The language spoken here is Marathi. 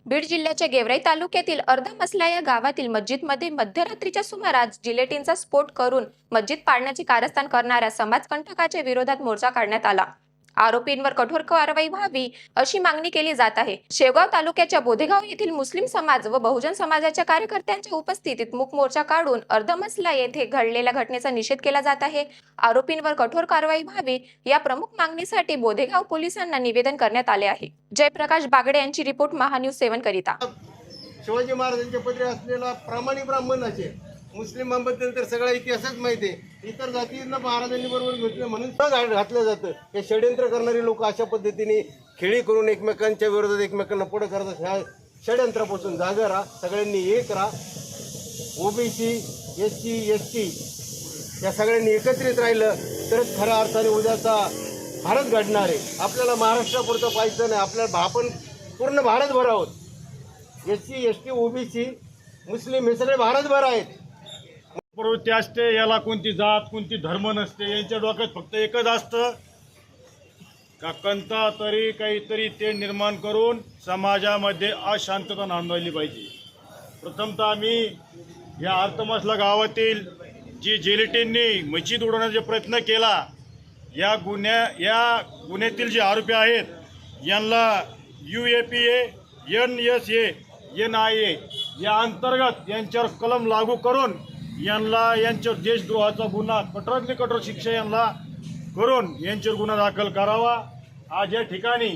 बीड जिल्ह्याच्या गेवराई तालुक्यातील अर्धमसला या गावातील मस्जिदमध्ये मध्यरात्रीच्या सुमारास जिलेटिनचा स्फोट करून मस्जिद पाडण्याचे कारस्थान करणाऱ्या समाजकंटकाच्या विरोधात मोर्चा काढण्यात आला। आरोपींवर कठोर कारवाई व्हावी अशी मागणी केली जात आहे। शेवगाव तालुक्याच्या बोधेगाव येथील मुस्लिम समाज व बहुजन समाजाच्या कार्यकर्त्यांच्या उपस्थितीत मूक मोर्चा काढून अर्धमसला येथे घडलेल्या घटनेचा निषेध केला जात आहे। आरोपींवर कठोर कारवाई व्हावी या प्रमुख मागणीसाठी बोधेगाव पोलिसांना निवेदन करण्यात आले आहे। जयप्रकाश बागडे यांची रिपोर्ट महान्यूज 7 करिता। शिवाजी महाराजांच्या पदरी असलेला प्रामाणिक ब्राह्मणाचे मुस्लिमांबद्दल तर सगळा इतिहासच माहिती आहे। इतर जातींना महाराजांनी बरोबर घेतलं म्हणून घातलं जातं। हे षड्यंत्र करणारी लोक अशा पद्धतीने खेळी करून एकमेकांच्या विरोधात एकमेकांना पुढे करतात। ह्या षड्यंत्रापासून जागा राहा, सगळ्यांनी एक राहा। ओबीसी SC ST या सगळ्यांनी एकत्रित राहिलं तरच खऱ्या अर्थाने उद्याचा भारत घडणार आहे। आपल्याला महाराष्ट्रापुरतं पाहिजे नाही, आपल्याला आपण पूर्ण भारतभर आहोत। SC ST OBC मुस्लिम हे सगळे भारतभर आहेत। प्रवृत्ती असते, याला कोणती जात कोणती धर्म नसते, यांच्या डोक्यात फक्त एकच असतं का कोणता तरी काहीतरी ते निर्माण करून समाजामध्ये अशांतता नांदवली पाहिजे। प्रथमतः आम्ही या अर्धमसला गावातील जी जिलेटिननी मस्जिद उडवण्याचा प्रयत्न केला, या गुन्ह्यातील जे आरोपी आहेत यांना UAPA NSA NIA या अंतर्गत यांच्यावर कलम लागू करून यांच्यावर देशद्रोहाचा गुन्हा कठोरातली कठोर शिक्षा यांना करून यांच्यावर गुन्हा दाखल करावा। आज या ठिकाणी